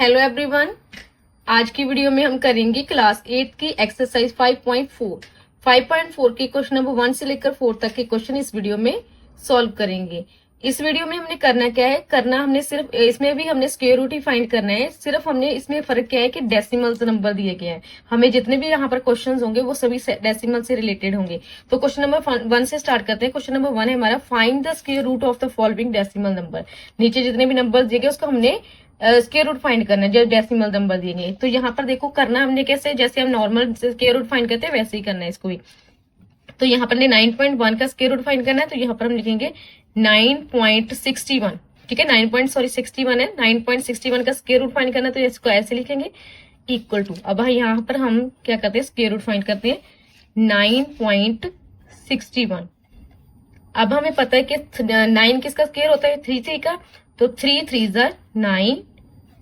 Hello everyone. आज की video में हम करेंगे क्लास 8 की एक्सरसाइज 5.4। 5.4 के क्वेश्चन नंबर 1 से लेकर 4 तक के क्वेश्चन इस वीडियो में सॉल्व करेंगे। इस वीडियो में हमने करना क्या है, हमने सिर्फ इसमें भी हमने स्क्वायर रूट ही फाइंड करना है। सिर्फ हमने इसमें फर्क क्या है कि डेसिमल नंबर दिए गए हैं। हमें जितने भी यहाँ पर क्वेश्चन होंगे वो सभी डेसिमल से रिलेटेड होंगे। तो क्वेश्चन नंबर 1 से स्टार्ट करते हैं। क्वेश्चन नंबर 1 है हमारा, find the square root of the following decimal number. नीचे जितने भी नंबर दिए गए उसको हमने स्क्वायर रूट फाइंड करना है जो डेसिमल नंबर दिए। तो यहाँ पर देखो करना हमने कैसे, जैसे हम नॉर्मल स्क्वायर रूट फाइंड करते हैं वैसे ही करना है इसको भी। तो यहाँ पर 9.1 का स्क्वायर रूट फाइंड करना है, तो यहाँ पर हम लिखेंगे 9.61। ठीक है, 9.61 है। 9.61 का स्क्वायर रूट फाइंड करना है तो इसको ऐसे लिखेंगे इक्वल टू। अब यहाँ पर हम क्या करते हैं, स्क्वायर रूट फाइंड करते हैं 9.61। अब हमें पता है कि 9 किसका स्क्वायर होता है, 3 का। तो 3 3 9,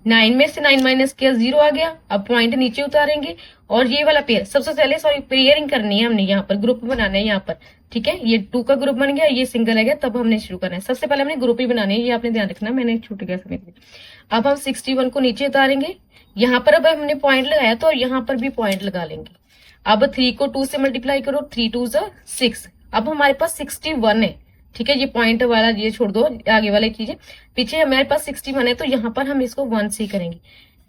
9 में से 9 माइनस किया 0 आ गया। अब पॉइंट नीचे उतारेंगे और ये वाला पेयर सबसे पहले पेयरिंग करनी है हमने, यहाँ पर ग्रुप बनाना है यहाँ पर। ठीक है, ये 2 का ग्रुप बन गया, ये सिंगल है गया, तब हमने शुरू करना है। सबसे पहले हमने ग्रुप ही बनाने है, ये आपने ध्यान रखना, मैंने छूट गया समझ में। अब हम 61 को नीचे उतारेंगे। यहाँ पर अब हमने पॉइंट लगाया तो यहाँ पर भी पॉइंट लगा लेंगे। अब 3 को 2 से मल्टीप्लाई करो, 3 2 6। अब हमारे पास 61 है। ठीक है, ये पॉइंट वाला ये छोड़ दो, आगे वाली चीजें पीछे। हमारे पास 61 है तो यहाँ पर हम इसको 1 से करेंगे।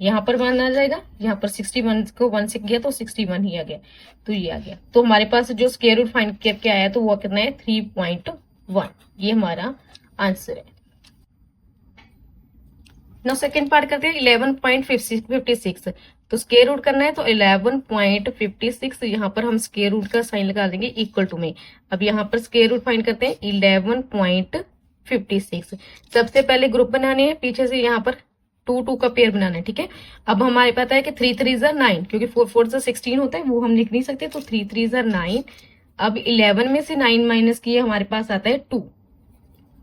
यहाँ पर 1 आ जाएगा, यहाँ पर 61 को 1 से किया तो 61 ही आ गया, तो ये आ गया। तो हमारे पास जो स्क्वायर रूट फाइंड करके आया तो वो कितना है 3.1। ये हमारा आंसर है। नाउ सेकेंड पार्ट करते हैं 11.56। तो स्क्वायर रूट करना है तो 11.56। यहाँ पर हम स्क्वायर रूट का साइन लगा देंगे इक्वल टू में। अब यहाँ पर स्क्वायर रूट फाइंड करते हैं 11.56। सबसे पहले ग्रुप बनाने हैं, पीछे से यहाँ पर 2 2 का पेयर बनाना है। ठीक है, अब हमारे पता है कि 3 3 9, क्योंकि 4 4 16 होता है, वो हम लिख नहीं सकते, तो 3 3 9। अब 11 में से 9 माइनस किए हमारे पास आता है 2।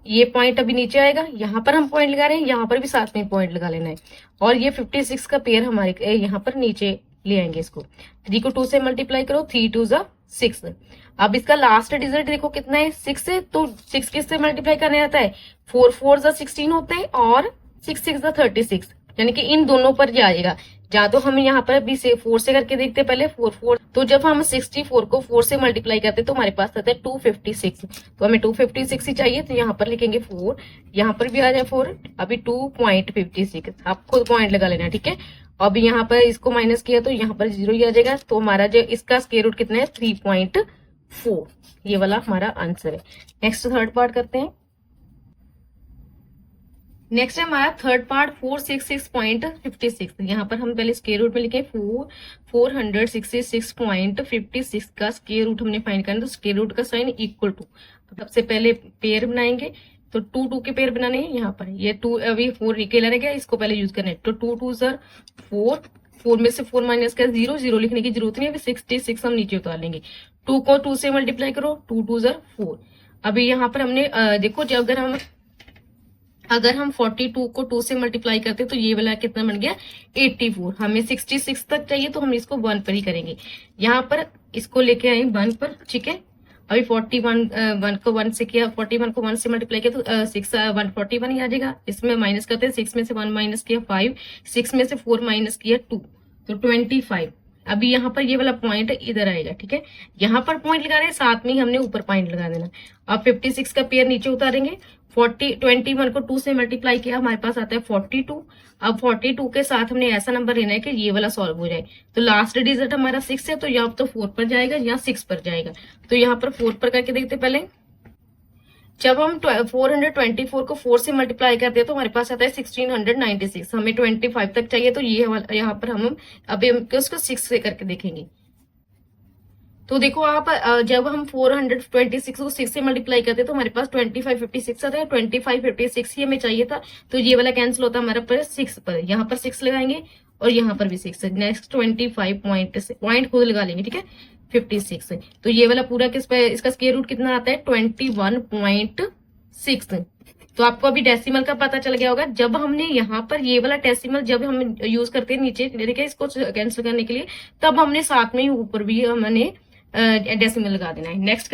ये पॉइंट अभी नीचे आएगा, यहाँ पर हम पॉइंट लगा रहे हैं, यहाँ पर भी साथ में पॉइंट लगा लेना है। और ये 56 का पेयर हमारे यहाँ पर नीचे ले आएंगे इसको। 3 को 2 से मल्टीप्लाई करो, 3 2 6। अब इसका लास्ट रिजल्ट देखो कितना है, 6 है। तो 6 किससे मल्टीप्लाई करने आता है, 4 4 16 होते हैं और 6 6 36, यानी कि इन दोनों पर जाएगा। या तो हम यहाँ पर अभी से 4 से करके देखते हैं पहले, 4 4। तो जब हम 64 को 4 से मल्टीप्लाई करते हैं तो हमारे पास आता है 256। तो हमें 256 ही चाहिए, तो यहाँ पर लिखेंगे 4, यहाँ पर भी आ जाए 4। अभी 2.56 आप खुद पॉइंट लगा लेना। ठीक है, अभी यहाँ पर इसको माइनस किया तो यहाँ पर 0 ही आ जाएगा। तो हमारा जो इसका स्क्वायर रूट कितना है 3.4। ये वाला हमारा आंसर है। नेक्स्ट थर्ड पार्ट करते हैं। नेक्स्ट है हमारा थर्ड पार्ट 466.56। यहाँ पर हम पहले स्क्वायर रूट में लिखे 466.56 का स्क्वायर रूट हमने फाइंड करना है। तो स्क्वायर रूट का साइन इक्वल टू, सबसे पहले पेयर बनाएंगे। तो 2 2 के पेयर बनाने हैं। यहाँ पर ये 2 अभी 4 रिकेलर है क्या, इसको पहले यूज करना है। तो 2 2 4, 4 में से 4 माइनस का 0, 0 लिखने की जरूरत नहीं है, अभी 66 हम नीचे उतार लेंगे। 2 को 2 से मल्टीप्लाई करो, 2 2 4। अभी यहाँ पर हमने देखो, जब अगर हम 42 को 2 से मल्टीप्लाई करते तो ये वाला कितना बन गया 84। हमें 66 तक चाहिए तो हम इसको 1 पर ही करेंगे। यहाँ पर इसको लेके आए 1 पर। ठीक है, अभी 41 1 को 1 से किया, 41 को 1 से मल्टीप्लाई किया तो 141 ही आ जाएगा। इसमें माइनस करते हैं, 6 में से 1 माइनस किया 5, 6 में से 4 माइनस किया 2, तो 25। अभी यहाँ पर ये वाला पॉइंट इधर आएगा। ठीक है, यहाँ पर पॉइंट लगा रहे हैं, साथ में ही हमने ऊपर पॉइंट लगा देना। अब 56 का पेयर नीचे उतारेंगे। 21 को 2 से मल्टीप्लाई किया, हमारे पास आता है 42। अब 42 के साथ हमने ऐसा नंबर लेना है कि ये वाला सॉल्व हो जाए। तो लास्ट डिजिट हमारा 6 है, तो यहाँ तो 4 पर जाएगा, यहाँ 6 पर जाएगा। तो यहाँ पर 4 पर करके देखते पहले। जब हम 424 को 4 से मल्टीप्लाई करते हैं तो हमारे पास आता है 1696। हमें 25 तक चाहिए, तो ये यहाँ पर हम अभी उसको 6 से करके देखेंगे। तो देखो आप, जब हम 426 को 6 से मल्टीप्लाई करते हैं तो हमारे पास 2556 आता है। 2556 ही हमें चाहिए था, तो ये वाला कैंसिल होता है हमारा पर 6 पर। यहाँ पर 6 लगाएंगे और यहाँ पर भी 6 है। नेक्स्ट 25 पॉइंट खुद लगा लेंगे। ठीक है, 56। तो ये वाला पूरा इसका स्क्वायर रूट कितना आता है 21.6। तो आपको अभी डेसिमल का पता चल गया होगा। जब हमने यहाँ पर ये वाला डेसिमल जब हम यूज करते हैं नीचे, देखिए इसको कैंसिल करने के लिए, तब हमने साथ में ही ऊपर भी हमने डेसिमल लगा देना है। नेक्स्ट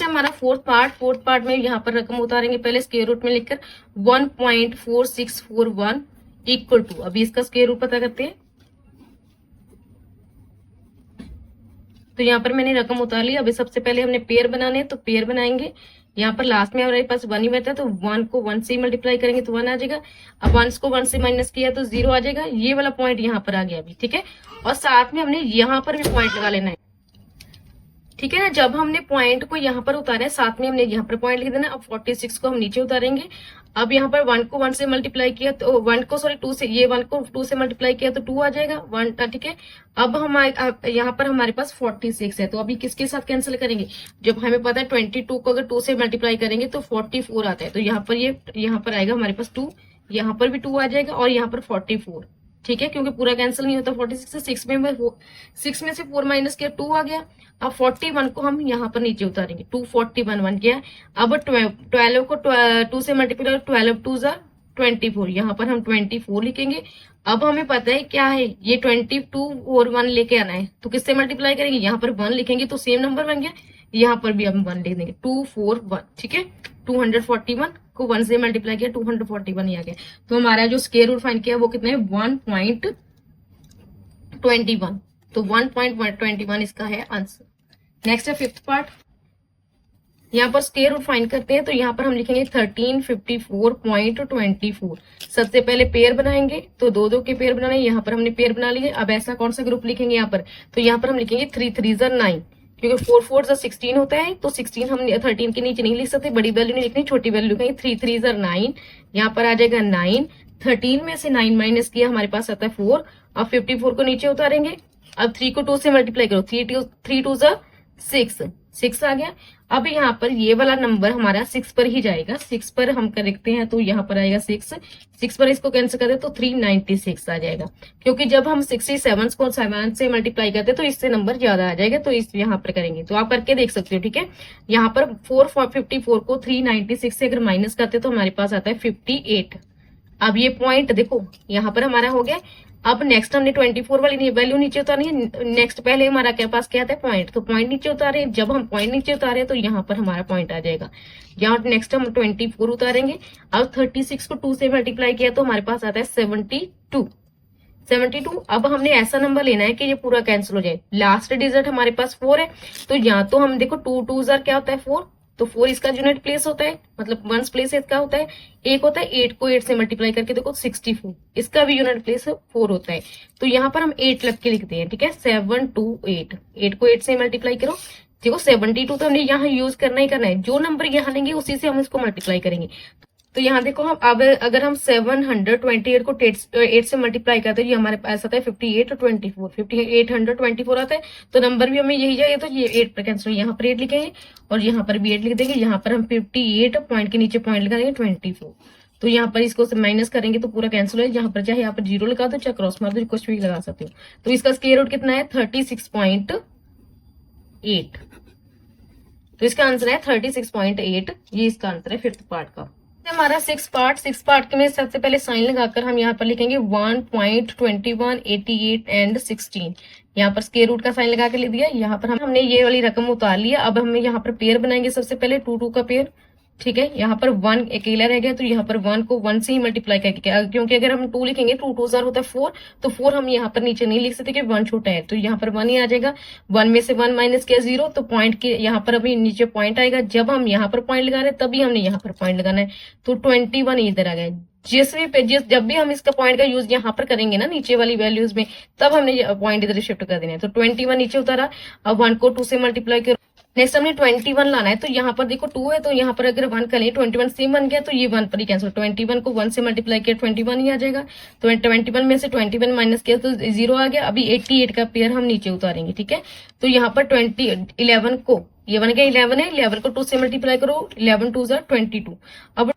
है हमारा फोर्थ पार्ट में यहाँ पर रकम उतारेंगे, पहले स्क्वायर रूट में लिखकर 1.4641 इक्वल टू, अभी इसका स्क्वायर रूट पता करते हैं। तो यहाँ पर मैंने रकम उतार ली। अभी सबसे पहले हमने पेयर बनाने हैं, तो पेयर बनाएंगे। यहाँ पर लास्ट में हमारे पास 1 ही बचा है, तो 1 को 1 से मल्टीप्लाई करेंगे तो 1 आ जाएगा। अब 1 को 1 से माइनस किया तो 0 आ जाएगा। ये वाला पॉइंट यहाँ पर आ गया अभी, ठीक है। और साथ में हमने यहाँ पर भी पॉइंट लगा लेना है, ठीक है ना। जब हमने पॉइंट को यहाँ पर उतारा है, साथ में हमने यहाँ पर पॉइंट लिख देना। अब 46 को हम नीचे उतारेंगे। अब यहाँ पर 1 को 1 से मल्टीप्लाई किया तो 1 को 2 से, ये 1 को 2 से मल्टीप्लाई किया तो 2 आ जाएगा 1, ठीक है। अब हमारे यहाँ पर हमारे पास 46 है, तो अभी किसके साथ कैंसिल करेंगे? जब हमें पता है 22 को अगर 2 से मल्टीप्लाई करेंगे तो 44 आता है, तो यहाँ पर यहाँ पर आएगा हमारे पास 2, यहाँ पर भी 2 आ जाएगा और यहाँ पर 44, ठीक है। क्योंकि पूरा कैंसिल नहीं होता 46 से, 6 में से 4 माइनस किया 2 आ गया। अब 41 को हम यहाँ पर नीचे उतारेंगे, 241 बन गया। अब 12 को 2 से मल्टीप्लाई, 12 2 जा 24, यहाँ पर हम 24 लिखेंगे। अब हमें पता है क्या है, ये 22 और 1 लेके आना है, तो किससे मल्टीप्लाई करेंगे? यहाँ पर 1 लिखेंगे तो सेम नंबर बन गया। यहाँ पर भी हम 1 लिख देंगे, 241, ठीक है। 241 को 1 से मल्टीप्लाई किया 241 ही आ गया। तो हमारा जो स्क्वायर रूट फाइंड किया वो कितना है? 1.21, तो 1.21 इसका है आंसर। नेक्स्ट है 5th पार्ट। यहाँ पर स्क्वायर रूट फाइंड करते हैं, तो यहाँ पर हम लिखेंगे 1354.24। सबसे पहले पेयर बनाएंगे, तो 2 के पेयर बनाने, यहाँ पर हमने पेयर बना लिए। अब ऐसा कौन सा ग्रुप लिखेंगे यहाँ पर? तो यहाँ पर हम लिखेंगे 3 3 9, क्योंकि 4 4 16 होता है, तो 16 हम 13 के नीचे नहीं लिख सकते, बड़ी वैल्यू नहीं लिखनी, छोटी वैल्यू लिखेंगे। 3 3 9, यहाँ पर आ जाएगा 9। 13 में से 9 माइनस किया, हमारे पास आता है 4। अब 54 को नीचे उतारेंगे। अब 3 को 2 से मल्टीप्लाई करो, 3 2 6 आ गया। अब यहाँ पर ये वाला नंबर हमारा 6 पर ही जाएगा, 6 पर हम कर देखते हैं, तो यहाँ पर आएगा 6 पर इसको कैंसिल करें तो 396 आ जाएगा। क्योंकि जब हम 67 को 7 से मल्टीप्लाई करते हैं तो इससे नंबर ज्यादा आ जाएगा, तो इस यहाँ पर करेंगे, तो आप करके देख सकते हो, ठीक है। यहाँ पर 454 को 396 से अगर माइनस करते तो हमारे पास आता है 58। अब ये पॉइंट देखो यहाँ पर हमारा हो गया। अब नेक्स्ट हमने 24 वाली वैल्यू नीचे उतारनी है। नेक्स्ट पहले हमारा क्या पास क्या था? पॉइंट, तो पॉइंट नीचे उतारे। जब हम पॉइंट नीचे उतारे तो यहाँ पर हमारा पॉइंट आ जाएगा। यहाँ नेक्स्ट हम 24 उतारेंगे। अब 36 को 2 से मल्टीप्लाई किया तो हमारे पास आता है 72। अब हमने ऐसा नंबर लेना है कि ये पूरा कैंसिल हो जाए। लास्ट डिजिट हमारे पास 4 है, तो यहाँ तो हम देखो 2 2 क्या होता है 4, तो 4 इसका यूनिट प्लेस होता है, मतलब 1 प्लेस इसका होता है। एक होता है 8 को 8 से मल्टीप्लाई करके देखो 64, इसका भी यूनिट प्लेस 4 होता है। तो यहाँ पर हम 8 लग के लिखते हैं, ठीक है। 728, 8 को 8 से मल्टीप्लाई करो, देखो 72 तो हमने यहाँ यूज करना ही करना है। जो नंबर यहाँ लेंगे उसी से हम इसको मल्टीप्लाई करेंगे। तो यहाँ देखो हम अब अगर हम 728 को 8 से मल्टीप्लाई करते हैं, ये हमारे पास आता है 58 और 24, 5824 आता है। तो नंबर भी हमें यही चाहिए, तो ये 8 पर कैंसिल, यहाँ पर 8 लिखेंगे और यहाँ पर भी 8 लिख देंगे। यहाँ पर हम 58 पॉइंट के नीचे पॉइंट लगा देंगे 24, तो यहाँ पर इसको माइनस करेंगे तो पूरा कैंसिल हो। यहाँ पर चाहे यहाँ पर 0 लगा दो, चाहे क्रॉस मार दो, कुछ भी लगा सकते हो। तो इसका स्क्वायर रूट कितना है? 36.8, तो इसका आंसर है 36.8। ये इसका आंसर है 5th पार्ट का। हमारा 6 पार्ट के में सबसे पहले साइन लगाकर हम यहाँ पर लिखेंगे 1.21, 88 एंड 16। यहाँ पर स्क्वायर रूट का साइन लगा के लिख दिया। यहाँ पर हमने ये वाली रकम उतार लिया। अब हम यहाँ पर पेयर बनाएंगे, सबसे पहले 2 2 का पेयर, ठीक है। यहाँ पर 1 अकेला रह गया, तो यहाँ पर 1 को 1 से ही मल्टीप्लाई करके, क्योंकि अगर हम 2 लिखेंगे 2 2 होता है 4, तो 4 हम यहाँ पर नीचे नहीं लिख सकते क्योंकि 1 छोटा है, तो यहाँ पर 1 ही आ जाएगा। 1 में से 1 माइनस किया 0, तो पॉइंट के यहाँ पर अभी नीचे पॉइंट आएगा। जब हम यहाँ पर पॉइंट लगा रहे हैं तभी हमने यहाँ पर पॉइंट लगाना है, तो 21 इधर आ गया। जब भी हम इसका पॉइंट का यूज यहाँ पर करेंगे ना नीचे वाली वैल्यूज में, तब हमने पॉइंट इधर शिफ्ट कर देना है। तो 21 नीचे उतारा। अब 1 को 2 से मल्टीप्लाई करो। नेक्स्ट हमने 21 लाना है, तो यहाँ पर देखो 2 है, तो यहाँ पर अगर 1 करें 21 सेम बन गया, तो ये 1 पर ही कैंसिल। 21 को 1 से मल्टीप्लाई किया 21 ही आ जाएगा। तो 21 में से 21 माइनस किया तो 0 आ गया। अभी 88 का पेयर हम नीचे उतारेंगे, ठीक है। तो यहाँ पर 11 को, ये बन गया 11 है, 11 को 2 से मल्टीप्लाई करो, 11 2 22। अब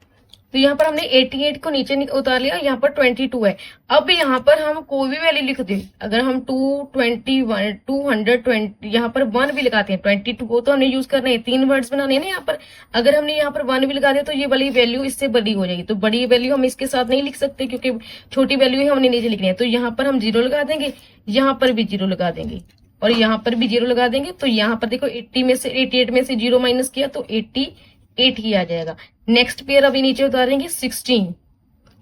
तो यहाँ पर हमने 88 को नीचे उतार लिया, यहाँ पर 22 है। अब यहाँ पर हम कोई भी वैल्यू लिख दे, अगर हम 220 यहाँ पर 1 भी लगाते हैं, 22 को तो हमने यूज करना है, 3 वर्ड्स बनाने हैं ना यहाँ पर। अगर हमने यहाँ पर 1 भी लगा दिया तो ये वाली वैल्यू इससे बड़ी हो जाएगी, तो बड़ी वैल्यू हम इसके साथ नहीं लिख सकते क्योंकि छोटी वैल्यू ही हमने नीचे लिखनी है। तो यहाँ पर हम 0 लगा देंगे, यहाँ पर भी 0 लगा देंगे और यहाँ पर भी 0 लगा देंगे। तो यहाँ पर देखो 88 में से 0 माइनस किया तो 88 ही आ जाएगा। नेक्स्ट पेयर अभी नीचे उतारेंगे 16,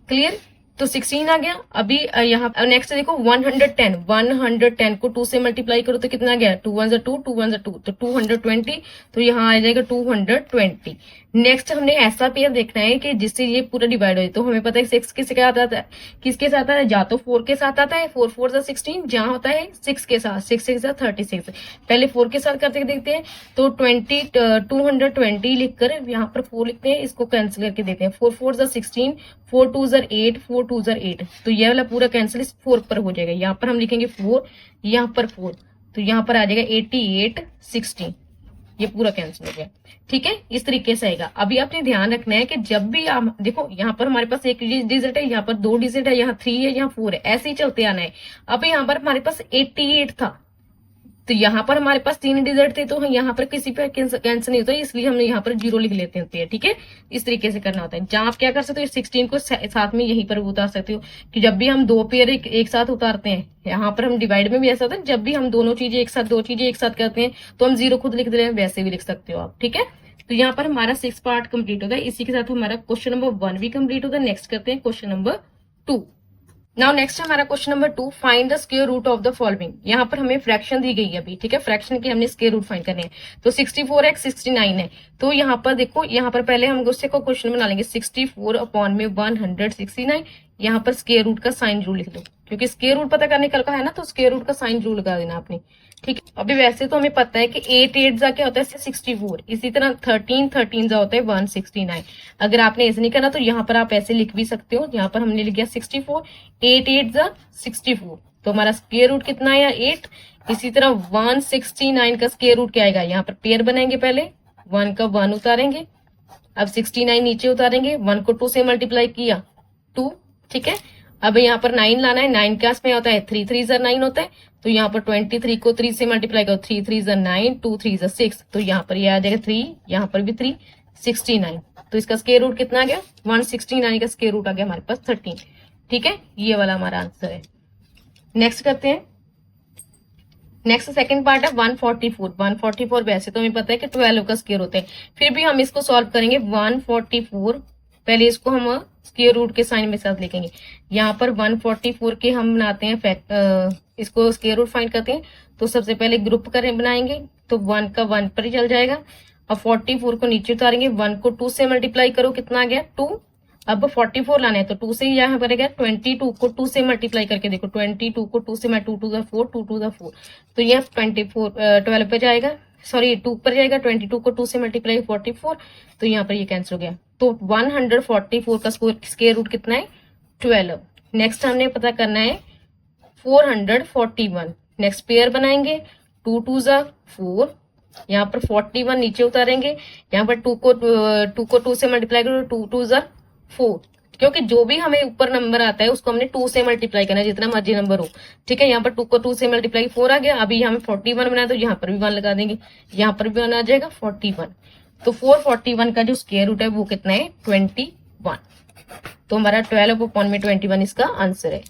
क्लियर। तो 16 आ गया। अभी यहाँ नेक्स्ट देखो 110, 110 को 2 से मल्टीप्लाई करो तो कितना आ गया, 2 1 2, 2 1 2, तो 220, तो यहाँ आ जाएगा 220। नेक्स्ट हमने ऐसा पेयर देखना है कि जिससे ये पूरा डिवाइड हो, तो हमें पता है 6 किसके साथ आता है, किसके साथ आता है, या तो 4 के साथ आता है, 4 4 16, जहां होता है 6 के साथ, 6 के साथ 36। पहले 4 के साथ करके देखते हैं, तो 220 लिखकर यहाँ पर 4 लिखते हैं, इसको कैंसिल करके देते हैं, 4 4 16, 4 2 8, 4 2 8, तो ये वाला पूरा कैंसिल इस 4 पर हो जाएगा। यहाँ पर हम लिखेंगे 4, यहाँ पर 4, तो यहाँ पर आ जाएगा 88 16, ये पूरा कैंसिल हो गया। ठीक है, इस तरीके से आएगा। अभी आपने ध्यान रखना है कि जब भी आप देखो, यहाँ पर हमारे पास एक डिजिट है, यहाँ पर 2 डिजिट है, यहाँ 3 है, यहाँ 4 है, ऐसे ही चलते आना है। अब यहाँ पर हमारे पास 88 था, तो यहाँ पर हमारे पास 3 डिजिट थे, तो यहाँ पर किसी पे कैंसिल नहीं होता, इसलिए हमने यहाँ पर 0 लिख लेते होते हैं। ठीक है, इस तरीके से करना होता है। जहां आप क्या कर सकते हो, 16 को साथ में यहीं पर उतार सकते हो, कि जब भी हम 2 पेयर एक साथ उतारते हैं, यहाँ पर हम डिवाइड में भी ऐसा होता है, जब भी हम दोनों चीजें एक साथ, 2 चीजें एक साथ करते हैं, तो हम 0 खुद लिख दे रहे हैं, वैसे भी लिख सकते हो आप। ठीक है, तो यहाँ पर हमारा 6 पार्ट कंप्लीट होगा। इसी के साथ हमारा क्वेश्चन नंबर 1 भी कंप्लीट होगा। नेक्स्ट करते हैं क्वेश्चन नंबर 2। नाउ नेक्स्ट हमारा question number 2, find the square root of the following. यहाँ पर हमें फ्रैक्शन दी गई है अभी। ठीक है, फ्रैक्शन की हमने स्क्वायर रूट फाइंड करने हैं, तो 64x 69 है। तो यहाँ पर देखो, यहाँ पर पहले हम उससे को क्वेश्चन बना लेंगे, 64 अपॉन में 169, यहाँ पर स्क्वायर रूट का साइन रूल लिख दो, क्योंकि स्क्वायर रूट पता करने का है ना, तो स्क्वायर रूट का साइन रूल लगा देना आपने। ठीक है, अभी वैसे तो हमें पता है कि 8 8 जा क्या होता है 64, इसी तरह 13 13 जा होता है 169। अगर आपने ऐसे नहीं करना तो यहाँ पर आप ऐसे लिख भी सकते हो। यहाँ पर हमने लिख दिया 64, 8 8 जा 64, तो हमारा स्क्वायर रूट कितना आया 8। इसी तरह 169 का स्क्वायर रूट क्या आएगा, यहाँ पर पेयर बनाएंगे, पहले 1 का 1 उतारेंगे, अब 69 नीचे उतारेंगे, 1 को 2 से मल्टीप्लाई किया 2। ठीक है, अब यहाँ पर 9 लाना है, 9 के में होता है 3 3 9 होता है, तो यहाँ पर 23 को 3 से मल्टीप्लाई करो, 3 3 9, 2 3 6, तो यहाँ पर ये आ जाएगा 3, यहाँ पर भी 3, 69। तो इसका स्क्वायर रूट कितना आ गया, 169 का स्क्वायर रूट आ गया हमारे पास 13। ठीक है, ये वाला हमारा आंसर है। नेक्स्ट करते हैं। नेक्स्ट सेकंड पार्ट है 144। 144 वैसे तो हमें पता है कि 12 का स्क्वायर होता है, फिर भी हम इसको सॉल्व करेंगे। 144 पहले इसको हम स्क्वायर रूट के साइन में साथ लिखेंगे। यहाँ पर 144 के हम बनाते हैं इसको स्क्वायर रूट फाइंड करते हैं, तो सबसे पहले ग्रुप करें बनाएंगे, तो 1 का 1 पर ही चल जाएगा। अब 44 को नीचे उतारेंगे, 1 को 2 से मल्टीप्लाई करो, कितना आ गया 2। अब 44 लाना है, तो 2 से यहाँ पर गया, 22 को 2 से मल्टीप्लाई करके देखो, 22 को 2 से 2 2 4, 2 2 4, तो यह 12 पर जाएगा, सॉरी 2 पर जाएगा। 22 को 2 से मल्टीप्लाई 44, तो यहाँ पर ये कैंसिल हो गया। तो 144 का स्क्वायर रूट कितना है 12। नेक्स्ट हमने पता करना है 441। नेक्स्ट पेयर बनाएंगे, 2 2 4, यहाँ पर 41 नीचे उतारेंगे, यहाँ पर 2 को 2 से मल्टीप्लाई करो, 2 2 4, क्योंकि जो भी हमें ऊपर नंबर आता है उसको हमने 2 से मल्टीप्लाई करना है, जितना मर्जी नंबर हो। ठीक है, यहाँ पर 2 को 2 से मल्टीप्लाई 4 आ गया। अभी हमें 41 बनाया, तो यहाँ पर भी 1 लगा देंगे, यहाँ पर भी 1 आ जाएगा 41। तो 441 का जो स्क्वायर रूट है वो कितना है 21। तो हमारा 12 अपॉन में 21 इसका आंसर है।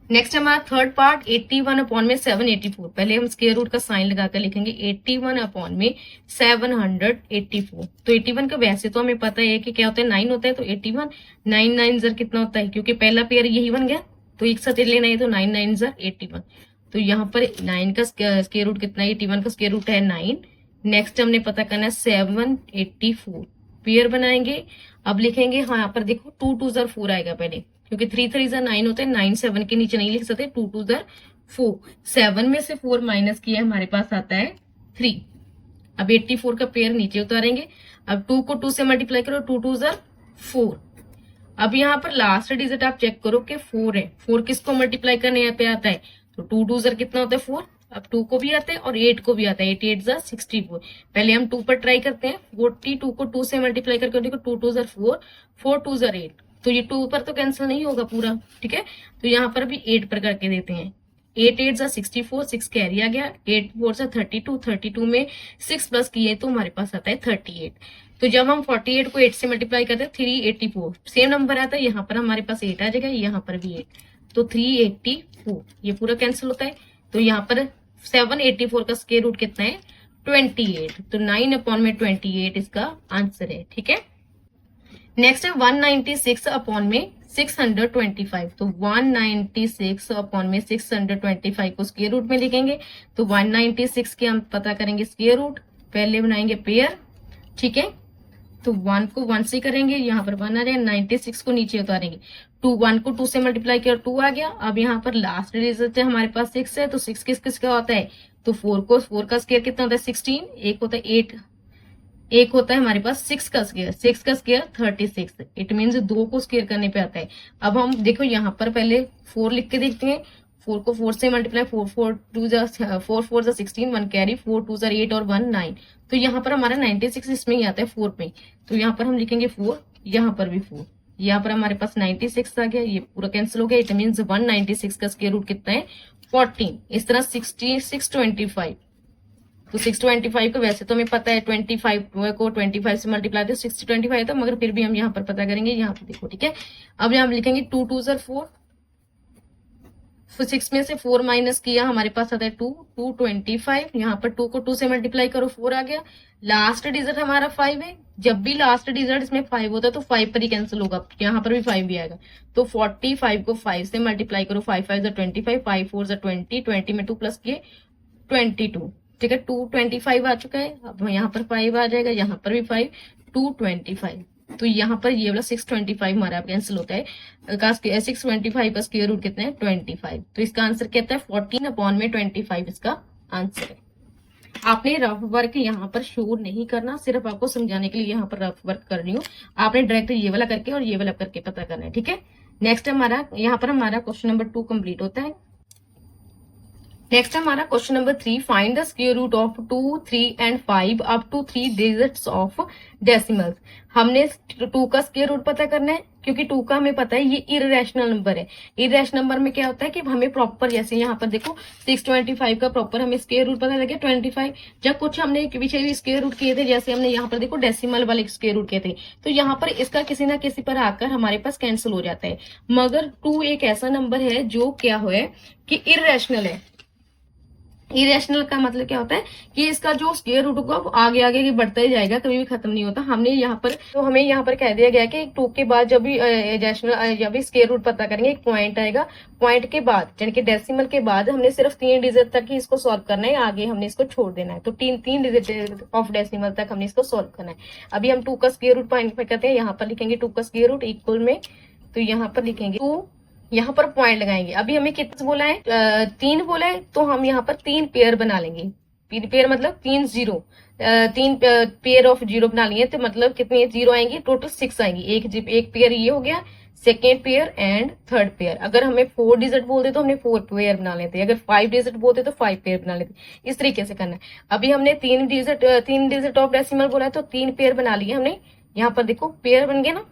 नेक्स्ट हमारा थर्ड पार्ट 81 अपॉन में 784। पहले हम स्क्वायर रूट का साइन लगाकर लिखेंगे 81 अपॉन में 784। तो 81 का वैसे तो हमें पता है कि क्या होता है 9 होता है, तो 81 9 9 जर कितना होता है, क्योंकि पहला पेयर यही बन गया, तो एक साथ लेना है, तो 9 9 जर 81। तो यहाँ पर 9 का स्क्वायर रूट कितना है, 81 का स्क्वायर रूट है 9। नेक्स्ट हमने पता करना है 784, पेयर बनाएंगे। अब लिखेंगे, हाँ यहाँ पर देखो 2 2 4 आएगा पहले, क्योंकि 3 3 9 होता है, 9 7 के नीचे नहीं लिख सकते, 2 2 4। 7 में से 4 माइनस किया हमारे पास आता है 3। अब 84 का पेयर नीचे उतारेंगे, अब 2 को 2 से मल्टीप्लाई करो, 2 2 4। अब यहाँ पर लास्ट डिजिट आप चेक करो कि 4 है, 4 किसको मल्टीप्लाई करने पे आता है, तो 2 2 कितना होता है 4। अब 2 को भी आता है और 8 को भी आता है, 8 8 64। पहले हम 2 पर ट्राई करते हैं, 42 को 2 से मल्टीप्लाई करके देखो, 2 2 4, 4 2 8, तो ये 2 पर तो कैंसिल नहीं होगा पूरा। ठीक है, तो यहाँ पर भी 8 पर करके देते हैं, 8 8 64, 6 कैरी आ गया, 8 4 32, 32 में 6 प्लस किए तो हमारे पास आता है 38। तो जब हम 48 को 8 से मल्टीप्लाई करते हैं 384, सेम नंबर आता है, यहाँ पर हमारे पास 8 आ जाएगा, यहाँ पर भी 8, तो 384, ये पूरा कैंसिल होता है। तो यहाँ पर 784 का स्क्वायर रूट कितना है 28, तो 9 अपॉन में 28 इसका आंसर है। ठीक है, नेक्स्ट है 196 अपॉन में 625। तो 196 अपॉन में 625 को स्क्वायर रूट में लिखेंगे। तो 196 के हम पता करेंगे स्क्वायर रूट, पहले बनाएंगे पेयर, ठीक है। तो 1 को 1 से करेंगे, यहाँ पर 1 आ जाएगा। 96 को नीचे उतारेंगे, 1 को 2 से मल्टीप्लाई किया 2 आ गया। अब यहाँ पर लास्ट डिजिट है हमारे पास 6 है, तो 6 किसका होता है, तो 4 का स्क्वायर कितना होता है 16, एक होता है 8, एक होता है हमारे पास 6 का स्क्वायर, 6 का स्क्वायर 36। इट मीन्स 2 को स्क्वायर करने पे आता है। अब हम देखो यहाँ पर पहले 4 लिख के देखते हैं। 4 को 4 से मल्टीप्लाई, 4 4 जा 16, 1 कैरी, 4 2 जा 8 और 1 9। तो यहाँ पर हमारा 96 इसमें ही आता है 4 पे। तो यहाँ पर हम लिखेंगे 4, यहाँ पर भी 4, यहाँ पर हमारे पास 96 आ गया, ये पूरा कैंसिल हो गया। इट मीन्स 196 का स्क्वायर रूट कितना है 14। इस तरह 625। तो 625 को वैसे तो हमें पता है 25 को 25 से मल्टीप्लाई तो 625 था, मगर फिर भी हम यहाँ पर पता करेंगे। यहाँ पर देखो, ठीक है। अब यहाँ लिखेंगे 2 2 जा 4, 6 में से 4 माइनस किया, हमारे पास आता है 2, 225। यहाँ पर 2 को 2 से मल्टीप्लाई करो, 4 आ गया। लास्ट डिजिट हमारा 5 है। जब भी लास्ट डिजिट इसमें 5 होता है तो 5 पर ही कैंसिल होगा, यहाँ पर भी 5 भी आएगा। तो 45 को 5 से मल्टीप्लाई करो, 5 5 जा 25, 5 4 जा 20, 20 में 2 प्लस किए 22, ठीक है। 225 आ चुका है। अब यहाँ पर 5 आ जाएगा, यहाँ पर भी 5, 225। तो यहाँ पर ये वाला 625 हमारा कैंसिल होता है। 625 का स्क्वायर रूट कितना है 25। तो इसका आंसर कहता है 14 अपॉन में 25 इसका आंसर है। आपने रफ वर्क यहाँ पर शो नहीं करना, सिर्फ आपको समझाने के लिए यहाँ पर रफ वर्क कर रही हूँ। आपने डायरेक्ट ये वाला करके और ये वाला करके पता करना है, ठीक है। नेक्स्ट हमारा यहाँ पर हमारा क्वेश्चन नंबर 2 कंप्लीट होता है। नेक्स्ट हमारा question number 3, find the square root of 2, 3 and 5 up to 3 digits of decimals. हमने 2 का स्क्वायर रूट पता करना है, क्योंकि 2 का हमें पता है ये इररेशनल नंबर है। इररेशनल नंबर में क्या होता है कि हमें प्रॉपर, जैसे यहाँ पर देखो 625 का प्रॉपर हमें स्क्वायर रूट पता लगे 25। जब कुछ हमने पीछे भी स्क्वायर रूट किए थे, जैसे हमने यहाँ पर देखो डेसिमल वाले स्क्वायर रूट किए थे, तो यहाँ पर इसका किसी ना किसी पर आकर हमारे पास कैंसिल हो जाता है। मगर 2 एक ऐसा नंबर है जो क्या है कि इररेशनल है। इरेशनल का मतलब क्या होता है कि इसका जो स्क्वायर रूट होगा वो आगे आगे बढ़ता ही जाएगा, कभी भी खत्म नहीं होता। हमने यहाँ पर तो हमें यहाँ पर कह दिया गया कि 2 के बाद जब भी रेशनल जब भी स्क्वायर रूट पता करेंगे, एक पॉइंट आएगा, पॉइंट के बाद यानी कि डेसिमल के बाद हमने सिर्फ 3 डिजिट तक ही इसको सॉल्व करना है, आगे हमने इसको छोड़ देना है। तो 3 डिजिट ऑफ डेसिमल तक हमने इसको सॉल्व करना है। अभी हम 2 का स्क्वायर रूट पॉइंट पे करते हैं, यहाँ पर लिखेंगे 2 का स्क्वायर रूट इक्वल में, तो यहाँ पर लिखेंगे 2, यहाँ पर पॉइंट लगाएंगे। अभी हमें कितना बोला है 3 बोला है, तो हम यहाँ पर 3 पेयर बना लेंगे। पेयर मतलब 3 जीरो, 3 पेयर ऑफ जीरो बना लिए, तो मतलब कितने जीरो आएंगे, टोटल 6 आएंगी। एक पेयर ये हो गया, second pair and third pair. अगर हमें 4 डिजिट बोलते तो हमने 4 पेयर बना लेते, अगर 5 डिजिट बोलते तो 5 पेयर बना लेते। इस तरीके से करना है। अभी हमने 3 डिजिट ऑफ डेसिमल बोला है, तो 3 पेयर बना लिए हमने। यहाँ पर देखो पेयर बन गए ना।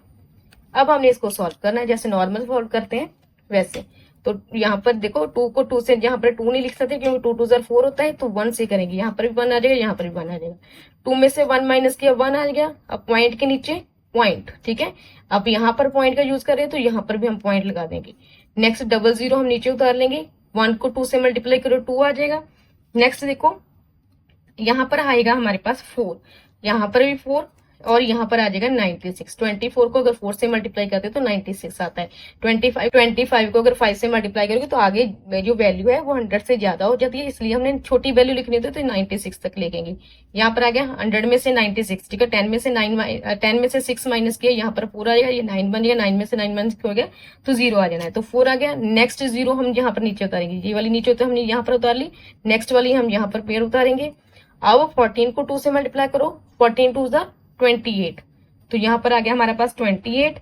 अब हमने इसको सॉल्व करना है, जैसे नॉर्मल सॉल्व करते हैं वैसे। तो यहाँ पर देखो 2 को 2 से, यहाँ पर 2 नहीं लिख सकते क्योंकि 2 2 जा 4 होता है, तो 1 से करेंगे। यहाँ पर भी 1 आ जाएगा, यहाँ पर भी 1 आ जाएगा। 2 में से 1 माइनस किया 1 आ गया। अब पॉइंट के नीचे पॉइंट, ठीक है। अब यहाँ पर पॉइंट का यूज करें तो यहाँ पर भी हम पॉइंट लगा देंगे। नेक्स्ट डबल जीरो हम नीचे उतार लेंगे, 1 को 2 से मल्टीप्लाई करो 2 आ जाएगा। नेक्स्ट देखो यहाँ पर आएगा हमारे पास 4, यहाँ पर भी 4 और यहाँ पर आ जाएगा 96। 24 को अगर 4 से मल्टीप्लाई करते तो 96 आता है। 25 को अगर 5 से मल्टीप्लाई करोगे तो आगे जो वैल्यू है वो 100 से ज्यादा हो जाती है, इसलिए हमने छोटी वैल्यू लिखनी थी तो 96 तक लिखेंगे। यहाँ पर आ गया 100 में से 96, ठीक है। 10 में से 6 माइनस किया, यहाँ पर 4 आ जाएगा, ये 9 बन गया। 9 में से 9 माइनस हो गया तो 0 आ जाना है, तो 4 आ गया। नेक्स्ट 0 हम यहाँ पर नीचे उतारेंगे, ये वाली नीचे हमने यहाँ पर उतार ली। नेक्स्ट वाली हम यहाँ पर पेयर उतारेंगे। अब 14 को 2 से मल्टीप्लाई करो, 14 2 जा 28, तो यहाँ पर आ गया हमारे पास 28।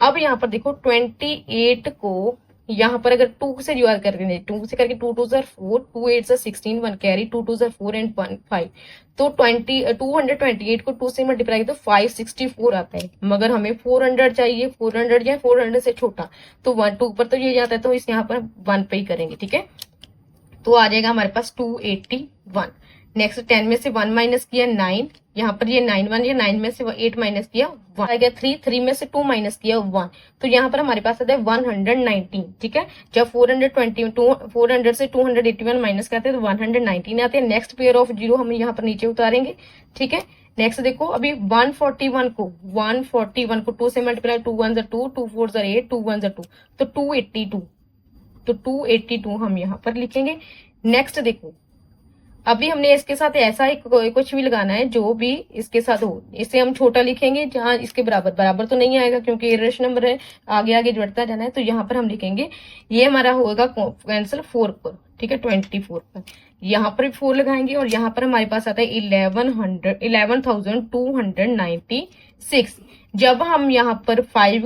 अब यहाँ पर देखो 28 को यहाँ पर अगर 2 से डिवाइड कर देंगे, 2 से करके 2 2 जा 4, 2 8 जा 16, 1 कैरी, 2 2 जा 4 एंड 1 5, तो 228 को 2 से मल्टीप्लाई तो 564 आता है। मगर हमें 400 चाहिए, 400 या 400 से छोटा, तो 1 2 पर तो ये जाता है, तो इस यहाँ पर 1 पे ही करेंगे, ठीक है। तो आ जाएगा हमारे पास 281। नेक्स्ट 10 में से 1 माइनस किया 9, यहाँ पर ये 9 1 या 9 में से 8 माइनस किया 1 आ गया 3 में से 2 माइनस किया 1, तो यहाँ पर हमारे पास आता है 119, ठीक है। जब 400 से 281 माइनस करते हैं तो 119 आते हैं। नेक्स्ट पेयर ऑफ जीरो हम यहाँ पर नीचे उतारेंगे, ठीक है। नेक्स्ट देखो अभी 141 को 2 से मल्टीप्लाई, 2 1 2, 2 4 8, 2 1 2, तो 282, तो 282 हम यहाँ पर लिखेंगे। नेक्स्ट देखो अभी हमने इसके साथ ऐसा ही कुछ भी लगाना है जो भी इसके साथ हो, इसे हम छोटा लिखेंगे जहां इसके बराबर, बराबर तो नहीं आएगा क्योंकि रेश नंबर है, आगे आगे बढ़ता जाना है, तो यहाँ पर हम लिखेंगे ये हमारा होगा कैंसिल 4 पर, ठीक है 24 पर, यहाँ पर भी 4 लगाएंगे और यहाँ पर हमारे पास आता है 11,296। जब हम यहाँ पर 5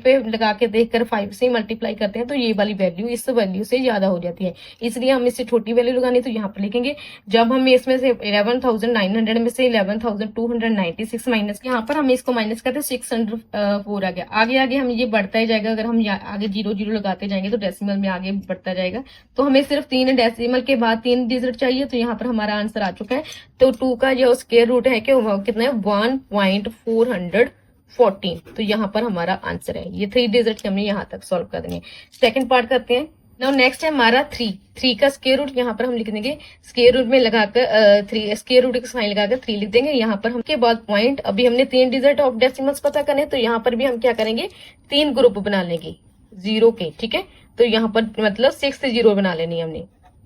पे लगा के देखकर 5 से मल्टीप्लाई करते हैं तो ये वाली वैल्यू इस वैल्यू से ज्यादा हो जाती है, इसलिए हम इससे छोटी वैल्यू लगानी, तो यहाँ पर लिखेंगे जब हम इसमें से 11,900 में से 11,296 माइनस, यहाँ पर हम इसको माइनस करते 604 आ गया। आगे आगे हम ये बढ़ता ही जाएगा, अगर हम आगे 0 0 लगाते जाएंगे तो डेसिमल में आगे बढ़ता जाएगा, तो हमें सिर्फ 3 डेसिमल के बाद 3 डिजिट चाहिए, तो यहाँ पर हमारा आंसर आ चुका है। तो 2 का जो स्क्वायर रूट है कि वो कितना है 1.414, तो यहाँ पर हमारा आंसर है। ये 3 डिजिट हमने यहाँ तक सॉल्व कर देंगे। सेकंड पार्ट करते हैं। नाउ नेक्स्ट है हमारा 3 का स्क्वायर रूट, यहाँ पर हम लिख देंगे स्क्वायर रूट में लगाकर 3 स्क्वायर रूट का साइन लगाकर 3 लिख देंगे। यहाँ पर हम के बाद पॉइंट, अभी हमने 3 डिजिट ऑफ डेसिमल्स पता करने, तो यहाँ पर भी हम क्या करेंगे 3 ग्रुप बना लेंगे 0 के, ठीक है। तो यहाँ पर मतलब 6 से 0 बना लेनी हमने,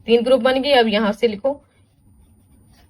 3 ग्रुप बन गए। अब यहाँ से लिखो,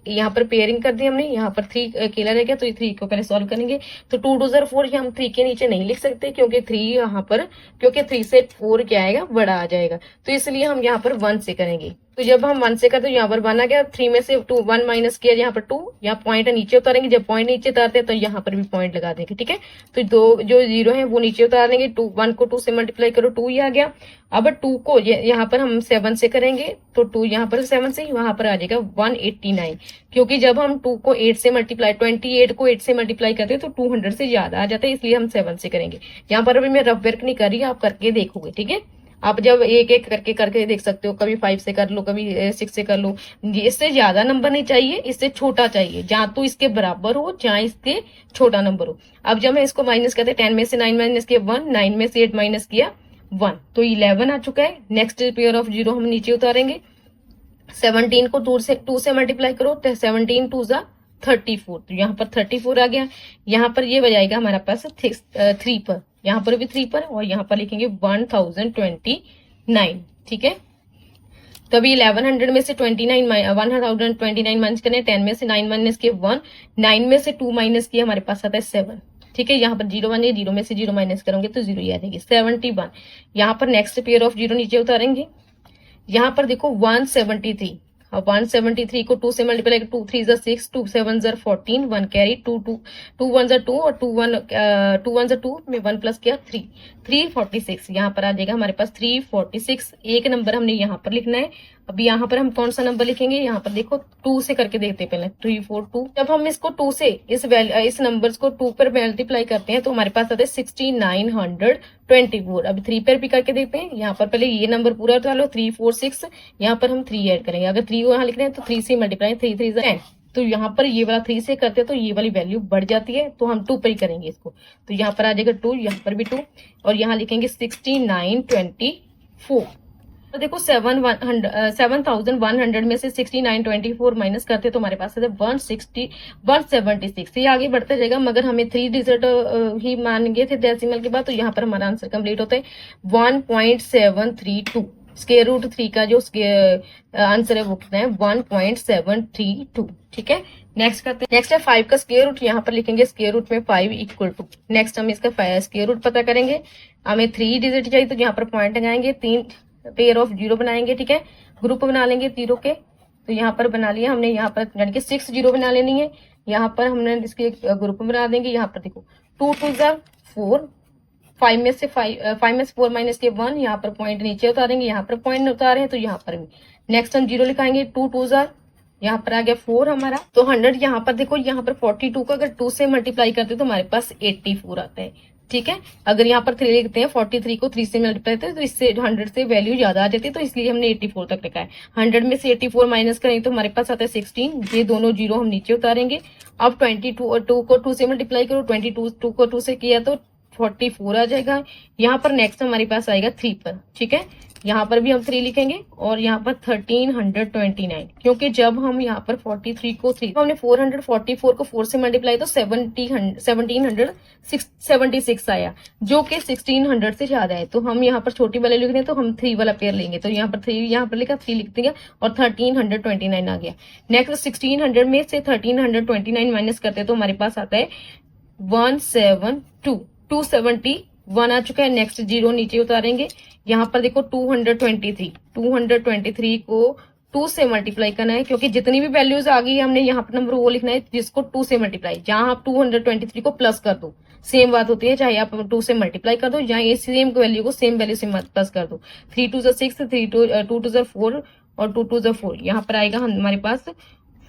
यहाँ पर पेयरिंग कर दी हमने, यहाँ पर 3 अकेला रह गया, तो 3 को पहले सॉल्व करेंगे। तो 2 2 4 हम 3 के नीचे नहीं लिख सकते क्योंकि 3 यहाँ पर, क्योंकि 3 से 4 क्या आएगा बड़ा आ जाएगा, तो इसलिए हम यहाँ पर 1 से करेंगे। तो जब हम 1 से करते तो यहाँ पर 1 आ गया, 3 में से 2 1 माइनस किया, यहाँ पर 2, यहाँ पॉइंट नीचे उतारेंगे, जब पॉइंट नीचे उतारते हैं तो यहाँ पर भी पॉइंट लगा देंगे, ठीक है। तो 2 जो 0 है वो नीचे उतार देंगे, 1 को 2 से मल्टीप्लाई करो 2 ही आ गया। अब 2 को यहाँ पर हम 7 से करेंगे, तो 2 यहाँ पर 7 से वहां पर आ जाएगा 189, क्योंकि जब हम 2 को 8 से मल्टीप्लाई, 28 को 8 से मल्टीप्लाई करते हैं तो 200 से ज्यादा आ जाता है, इसलिए हम 7 से करेंगे। यहाँ पर अभी मैं रफ वर्क नहीं कर रही, आप करके देखोगे, ठीक है। आप जब एक एक करके देख सकते हो, कभी 5 से कर लो, कभी 6 से कर लो। इससे ज्यादा नंबर नहीं चाहिए, इससे छोटा चाहिए, जहां तो इसके बराबर हो जहां इसके छोटा नंबर हो। अब जब मैं इसको माइनस करते 10 में से 9 माइनस किया 1, 9 में से 8 माइनस किया 1, तो 11 आ चुका है। नेक्स्ट पेयर ऑफ 0 हम नीचे उतारेंगे, 17 को 2 से मल्टीप्लाई करो, 17 2 जा 34, तो यहाँ पर 34 आ गया। यहाँ पर ये बजाएगा हमारे पास 3 पर, यहाँ पर भी 3 पर, और यहाँ पर लिखेंगे 1029, ठीक है। तभी 1100 में से 1029 माइनस करने, 10 में से 9 माइनस किए 1, 9 में से 2 माइनस किया, हमारे पास आता है 7, ठीक है। यहाँ पर 0 1 है, 0 में से 0 माइनस करोगे तो 0 ही आ जाएगी, 71। यहाँ पर नेक्स्ट पेयर ऑफ 0 नीचे उतारेंगे, यहाँ पर देखो 173, अब 173 को 2 से मल्टीप्लाई, 2 3 6, 2 7 14, 1 कैरी, 2 2 2 1 2 और 2 1 2 में 1 प्लस किया 3, 346 यहाँ पर आ जाएगा हमारे पास 346। एक नंबर हमने यहाँ पर लिखना है। अब यहाँ पर हम कौन सा नंबर लिखेंगे, यहाँ पर देखो 2 से करके देखते हैं पहले, 3 4 2। जब हम इसको 2 से इस नंबर्स को 2 पर मल्टीप्लाई करते हैं तो हमारे पास आता है 6924। अब 3 पर भी करके देखते हैं, यहाँ पर पहले ये नंबर पूरा उठा लो, 3 4 6, यहाँ पर हम 3 ऐड करेंगे। अगर 3 यहाँ लिख रहे हैं तो 3 से मल्टीप्लाई, 3 3 10, तो यहाँ पर ये वाला 3 से करते हैं तो ये वाली वैल्यू बढ़ जाती है, तो हम 2 पर ही करेंगे इसको। तो यहाँ पर आ जाएगा 2, यहाँ पर भी 2, और यहाँ लिखेंगे 6924। तो देखो 7100 में से 6924 माइनस करते तो हमारे पास 176। ये आगे बढ़ते जाएगा, मगर हमें 3 डिजिट ही मान गए थे डेसिमल के बाद, तो यहाँ पर हमारा आंसर कंप्लीट होता है 1.732। स्क्वायर रूट 3 का जो आंसर है वो कितना है 1.732, ठीक है। नेक्स्ट करते हैं। नेक्स्ट है 5 का स्क्वायर रूट, यहाँ पर लिखेंगे स्क्वायर रूट में 5 इक्वल टू, नेक्स्ट हम इसका स्क्वायर रूट पता करेंगे। हमें 3 डिजिट चाहिए तो यहाँ पर पॉइंट लगाएंगे, 3 पेयर ऑफ 0 बनाएंगे, ठीक है। ग्रुप बना लेंगे 0 के, तो यहाँ पर बना लिया हमने, यहाँ पर यानी कि 6 0 बना लेनी है। यहाँ पर हमने इसके ग्रुप बना देंगे। यहाँ पर देखो 2 2 4, 5 में से 4 माइनस के 1, यहाँ पर पॉइंट नीचे उतारेंगे, यहाँ पर पॉइंट उतारे हैं तो यहाँ पर भी नेक्स्ट हम 0 लिखाएंगे, 2 2 यहाँ पर आ गया 4 हमारा, तो 100। यहाँ पर देखो यहाँ पर 42 को अगर 2 से मल्टीप्लाई करते तो हमारे पास 84 आता है, ठीक है। अगर यहाँ पर 3 लिखते हैं, 43 को 3 से मल्टीप्लाई करते हैं तो इससे 100 से वैल्यू ज्यादा आ जाती है, तो इसलिए हमने 84 तक लिखा है। 100 में से 84 माइनस करेंगे तो हमारे पास आता है 16, ये दोनों 0 हम नीचे उतारेंगे। अब 22 और 2 को 2 से मल्टीप्लाई करो, 22 2 को 2 से किया तो 244 आ जाएगा। यहाँ पर नेक्स्ट हमारे पास आएगा 3 पर, ठीक है, यहाँ पर भी हम 3 लिखेंगे और यहाँ पर 1329, क्योंकि जब हम यहाँ पर 43 को 3 हमने 444 को 4 से मल्टीप्लाई तो 1776 आया, जो कि 1600 से ज्यादा है। तो हम यहाँ पर छोटी वाले लिख रहे हैं तो हम 3 वाला पेयर लेंगे, तो यहाँ पर 3 यहाँ पर लिखा 3 लिख देंगे और 1329 आ गया। नेक्स्ट 1600 में से 1329 माइनस करते हैं तो हमारे पास आता है 271 आ चुका है। नेक्स्ट 0 नीचे उतारेंगे, यहाँ पर देखो 223 को 2 से मल्टीप्लाई करना है, क्योंकि जितनी भी वैल्यूज आ गई हमने यहाँ पर नंबर वो लिखना है जिसको 2 से मल्टीप्लाई। जहां आप 223 को प्लस कर दो, सेम बात होती है, चाहे आप 2 से मल्टीप्लाई कर दो या ये सेम वैल्यू को सेम वैल्यू से प्लस कर दो। 3 2 6, 2 2 4 और 2 2 4, यहाँ पर आएगा हमारे पास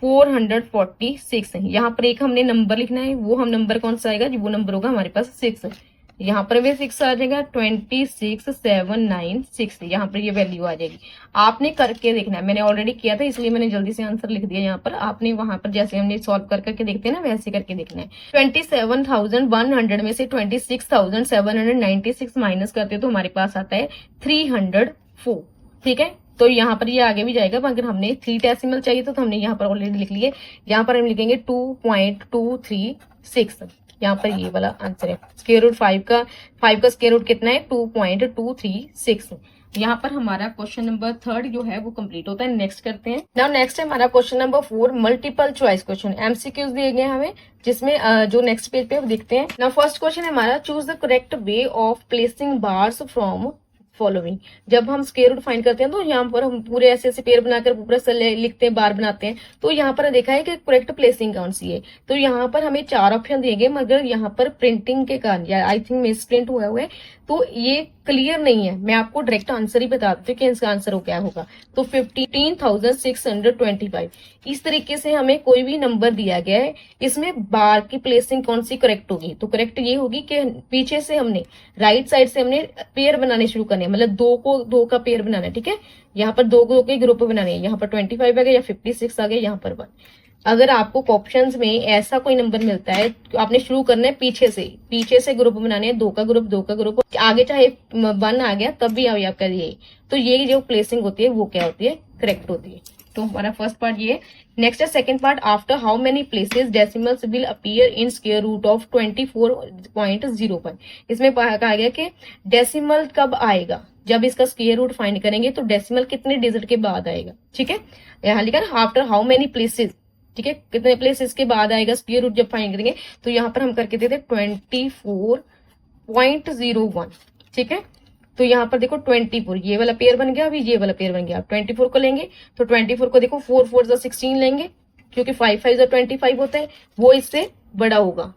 446 है। यहाँ पर एक हमने नंबर लिखना है, वो हम नंबर कौन सा आएगा, वो नंबर होगा हमारे पास 6। यहाँ पर भी 6 आ जाएगा, 26796, यहाँ पर ये वैल्यू आ जाएगी। आपने करके देखना है, मैंने ऑलरेडी किया था इसलिए मैंने जल्दी से आंसर लिख दिया यहाँ पर। आपने वहां पर जैसे हमने सॉल्व करके देखते हैं ना, वैसे करके देखना है। 27,100 में से 26,796 माइनस करते तो हमारे पास आता है 304, ठीक है। तो यहाँ पर ये आगे भी जाएगा, अगर हमने 3 डेसिमल चाहिए तो हमने यहाँ पर ऑलरेडी लिख लिए। यहाँ पर हम लिखेंगे 2.236, यहाँ पर ये वाला आंसर है। स्क्वायर रूट 5 का स्क्वायर रूट कितना है, 2.236। यहाँ पर हमारा क्वेश्चन नंबर 3 जो है वो कंप्लीट होता है। नेक्स्ट करते हैं। नाउ नेक्स्ट है हमारा question number 4, multiple choice question, MCQs दिए गए हमें, जिसमें जो नेक्स्ट पेज पे देखते हैं। नाउ फर्स्ट क्वेश्चन है हमारा, choose the correct way of placing bars from following. जब हम स्क्वायर रूट फाइंड करते हैं तो यहाँ पर हम पूरे ऐसे ऐसे पेयर बनाकर पूरा लिखते हैं, बार बनाते हैं। तो यहाँ पर देखा है कि करेक्ट प्लेसिंग कौन सी है, तो यहाँ पर हमें 4 ऑप्शन देंगे, मगर यहाँ पर प्रिंटिंग के कारण या आई थिंक मिस प्रिंट हुआ है तो ये क्लियर नहीं है। मैं आपको डायरेक्ट आंसर ही बता देती हूँ कि इसका आंसर क्या होगा। तो 15,625 इस तरीके से हमें कोई भी नंबर दिया गया है, इसमें बार की प्लेसिंग कौन सी करेक्ट होगी, तो करेक्ट ये होगी कि पीछे से हमने राइट साइड से हमने पेयर बनाने शुरू करने, मतलब 2 का पेयर बनाना है, ठीक है। यहाँ पर 2 के ग्रुप बनाने हैं, यहाँ पर 25 आ गया या 56 आ गया, यहाँ पर 1। अगर आपको ऑप्शंस में ऐसा कोई नंबर मिलता है तो आपने शुरू करना है पीछे से ग्रुप बनाने हैं, 2 का ग्रुप आगे चाहे 1 आ गया तब भी आपका ये, तो ये जो प्लेसिंग होती है वो क्या होती है, करेक्ट होती है। तो हमारा फर्स्ट पार्ट ये। नेक्स्ट है second part, after how many places decimals will appear in square root of 24.05। इसमें कहा गया कि डेसिमल कब आएगा, जब इसका स्क्वायर रूट फाइंड करेंगे तो डेसिमल कितने डिजिट के बाद आएगा, ठीक है। यहाँ लिखा है आफ्टर हाउ मेनी प्लेसेस, ठीक है, कितने प्लेसेस के बाद आएगा स्क्वायर रूट जब फाइंड करेंगे। तो यहाँ पर हम करके देते 24.01, ठीक है। तो यहाँ पर देखो 24 ये वाला पेयर बन गया, अभी ये वाला पेयर बन गया। आप 24 को लेंगे तो 24 को देखो 4 4 16 लेंगे, क्योंकि 5 5 25 होता है, वो इससे बड़ा होगा,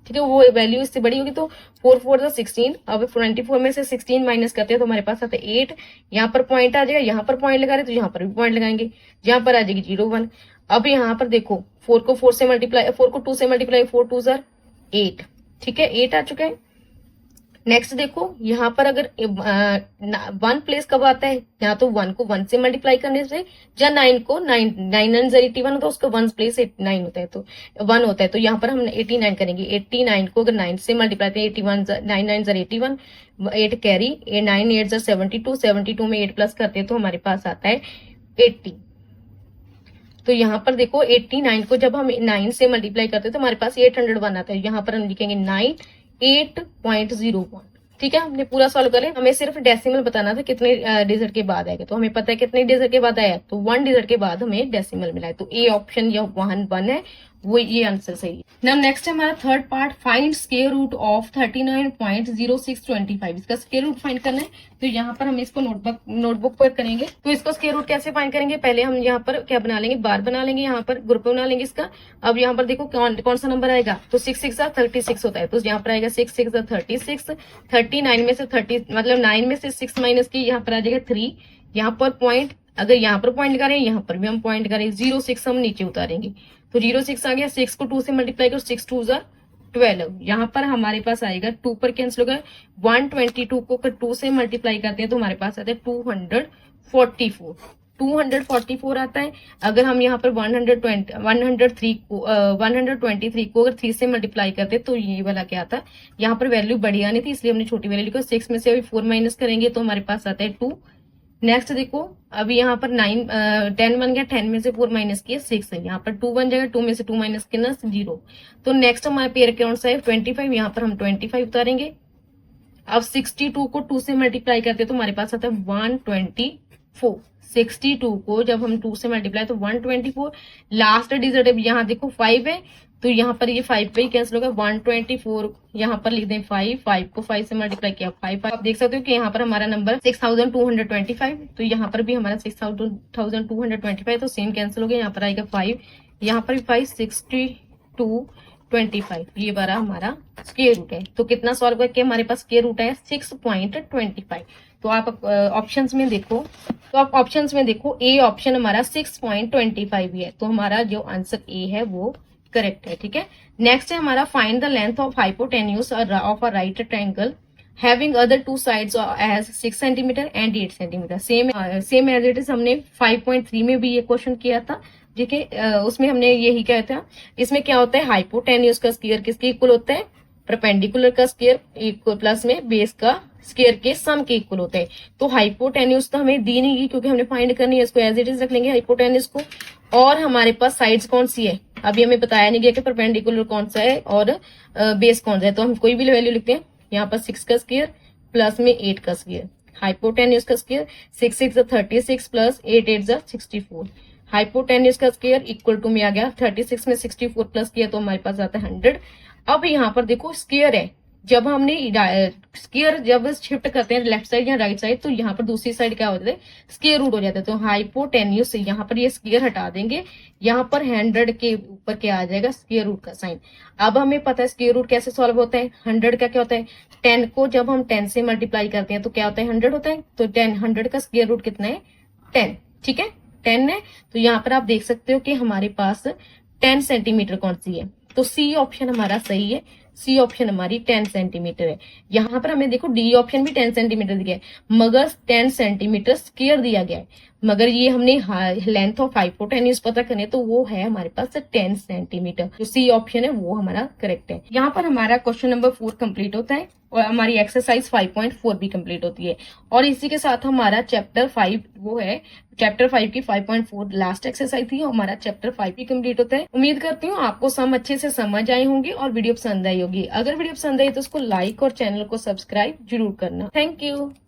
ठीक है, वो वैल्यू इससे बड़ी होगी। तो 4 4 16, अब 24 में से 16 माइनस करते हैं तो हमारे पास आता है 8। यहाँ पर पॉइंट आ जाएगा, यहाँ पर पॉइंट लगा रहे तो यहाँ पर भी पॉइंट लगाएंगे, यहाँ पर आ जाएगी 0 1। अब यहाँ पर देखो 4 को 2 से मल्टीप्लाई 4 2 जार 8, ठीक है, 8 आ चुका है। नेक्स्ट देखो यहाँ पर अगर 1 प्लेस कब आता है, या तो 1 को 1 से मल्टीप्लाई करने से, या 9 को 9 9 81 होता है, उसका 1 प्लेस 9 होता है तो 1 होता है। तो यहाँ पर हम 89 करेंगे। 89 को अगर 9 से मल्टीप्लाई करें, 81 9 9 81, 8 कैरी, 9 8 72, 72 में 8 प्लस करते हैं तो हमारे पास आता है 80। तो यहाँ पर देखो 89 को जब हम 9 से मल्टीप्लाई करते हैं तो हमारे पास 801 आता है। यहाँ पर हम लिखेंगे 98.01, ठीक है। हमने पूरा सॉल्व कर लिया, हमें सिर्फ डेसिमल बताना था कितने डिजिट के बाद आएगा। तो हमें पता है कितने डिजिट के बाद आया, तो 1 डिजिट के बाद हमें डेसिमल मिला है। तो ए ऑप्शन या 1 है, वो ये आंसर सही है। नाउ नेक्स्ट है हमारा third part, find square root of 39.0625। इसका स्क्वायर रूट फाइंड करना है। तो यहाँ पर हम इसको नोटबुक पर करेंगे। तो इसको स्क्वायर रूट कैसे फाइंड करेंगे, पहले हम यहाँ पर क्या बना लेंगे, बार बना लेंगे, यहाँ पर ग्रुप बना लेंगे इसका। अब यहाँ पर देखो कौन सा नंबर आएगा, तो 6 6 36 होता है, तो यहाँ पर आएगा 6 6 36। 39 में से 30 मतलब 9 में से 6 माइनस की, यहाँ पर आ जाएगा 3। यहाँ पर पॉइंट, अगर यहाँ पर पॉइंट करें, यहाँ पर भी हम पॉइंट करें, 0 6 हम नीचे उतारेंगे, तो 0 6 आ गया। 6 को 2 से मल्टीप्लाई करो, 6 2 12। यहाँ पर हमारे पास आएगा 2 पर कैंसिल होगा। 122 को अगर 2 से मल्टीप्लाई करते हैं तो हमारे पास आता है 244। 244 आता है। अगर हम यहाँ पर 123 को अगर 3 से मल्टीप्लाई करते तो ये वाला क्या आता है, यहाँ पर वैल्यू बड़ी आनी थी इसलिए हमने छोटी वैल्यू लिखी। 6 में से अभी 4 माइनस करेंगे तो हमारे पास आता है 2। नेक्स्ट देखो अभी यहाँ पर 10 बन गया, 10 में से 4 माइनस किया 6 है, यहाँ पर 2 बन जाएगा, 2 में से 2 माइनस किया 0। तो नेक्स्ट हमारे पेयर कौन सा है 25, यहाँ पर हम 25 उतारेंगे। अब 62 को 2 से मल्टीप्लाई करते तो हमारे पास आता है 124। 62 को जब हम 2 से मल्टीप्लाई तो 124। लास्ट डिजिट यहाँ देखो 5 है तो यहाँ पर ये 5 पे ही कैंसिल होगा। 124 यहाँ पर लिख दें 5 को 5 से मल्टीप्लाई किया 5। आप देख सकते हो कि यहाँ पर हमारा नंबर 6225, तो यहाँ पर भी हमारा 6225, तो सेम कैंसिल हो गया। यहाँ पर आएगा 5, यहाँ पर भी 5, 6225, ये बारा हमारा स्क्वायर रूट है। तो कितना सॉल्व करके हमारे पास स्क्वायर रूट है 6.25। तो आप ऑप्शंस में देखो, ए ऑप्शन हमारा 6.25 है, तो हमारा जो आंसर ए है वो करेक्ट है। ठीक है, नेक्स्ट है हमारा find the length of hypotenuse of a right triangle having other two sides as 6 centimetre and 8 centimetre. Same as it is हमने 5.3 में भी ये क्वेश्चन किया था। ठीक है, उसमें हमने यही कहा था। इसमें क्या होता है हाइपोटेन्यूज का स्क्वायर किसके इक्वल होता है, परपेंडिकुलर का स्क्वायर इक्वल प्लस में बेस का स्क्वायर के सम के इक्वल होता है। तो हाइपोटेन्यूज तो हमें दी नहीं क्योंकि हमने फाइंड करनी है, इसको एज इट इज रख लेंगे हाइपोटेन्यूज को। और हमारे पास साइड्स कौन सी है अभी हमें बताया नहीं गया कि परपेंडिकुलर कौन सा है और बेस कौन सा है। तो हम कोई भी वैल्यू लिखते हैं, यहाँ पर 6 का स्क्वायर प्लस में 8 का स्क्वायर। हाइपोटेन्यूज का स्क्वायर 6 6 36 प्लस 8 8 64। हाइपोटेन्यूज का स्क्वायर इक्वल टू में आ गया 36 में 64 प्लस किया तो हमारे पास आता है 100। अब यहाँ पर देखो स्क्वायर है, जब हमने स्क्वायर जब शिफ्ट करते हैं लेफ्ट साइड या राइट साइड तो यहाँ पर दूसरी साइड क्या हो जाता है स्क्वायर रूट हो जाता है। तो हाइपोटेन्यूज से यहाँ पर ये स्क्वायर हटा देंगे, यहाँ पर 100 के ऊपर क्या आ जाएगा स्क्वायर रूट का साइन। अब हमें पता है स्क्वायर रूट कैसे सॉल्व होता है। 100 का क्या होता है 10 को जब हम 10 से मल्टीप्लाई करते हैं तो क्या होता है 100 होता है। तो 100 का स्क्वायर रूट कितना है 10। ठीक है 10 है, तो यहाँ पर आप देख सकते हो कि हमारे पास 10 सेंटीमीटर कौन सी है। तो सी ऑप्शन हमारा सही है, सी ऑप्शन हमारी 10 सेंटीमीटर है। यहाँ पर हमें देखो डी ऑप्शन भी 10 सेंटीमीटर दिया है मगर 10 सेंटीमीटर स्क्वायर दिया गया है, मगर ये हमने लेंथ ऑफ हाइपोटेन्यूज पता करने तो वो है हमारे पास 10 सेंटीमीटर। जो सी ऑप्शन है वो हमारा करेक्ट है। यहाँ पर हमारा क्वेश्चन नंबर 4 कंप्लीट होता है और हमारी एक्सरसाइज 5.4 भी कंप्लीट होती है। और इसी के साथ हमारा चैप्टर 5 वो है, चैप्टर 5 की 5.4 लास्ट एक्सरसाइज थी, हमारा चैप्टर 5 भी कंप्लीट होता है। उम्मीद करती हूँ आपको सम अच्छे से समझ आए होंगे और वीडियो पसंद आई होगी। अगर वीडियो पसंद आई तो उसको लाइक और चैनल को सब्सक्राइब जरूर करना। Thank you.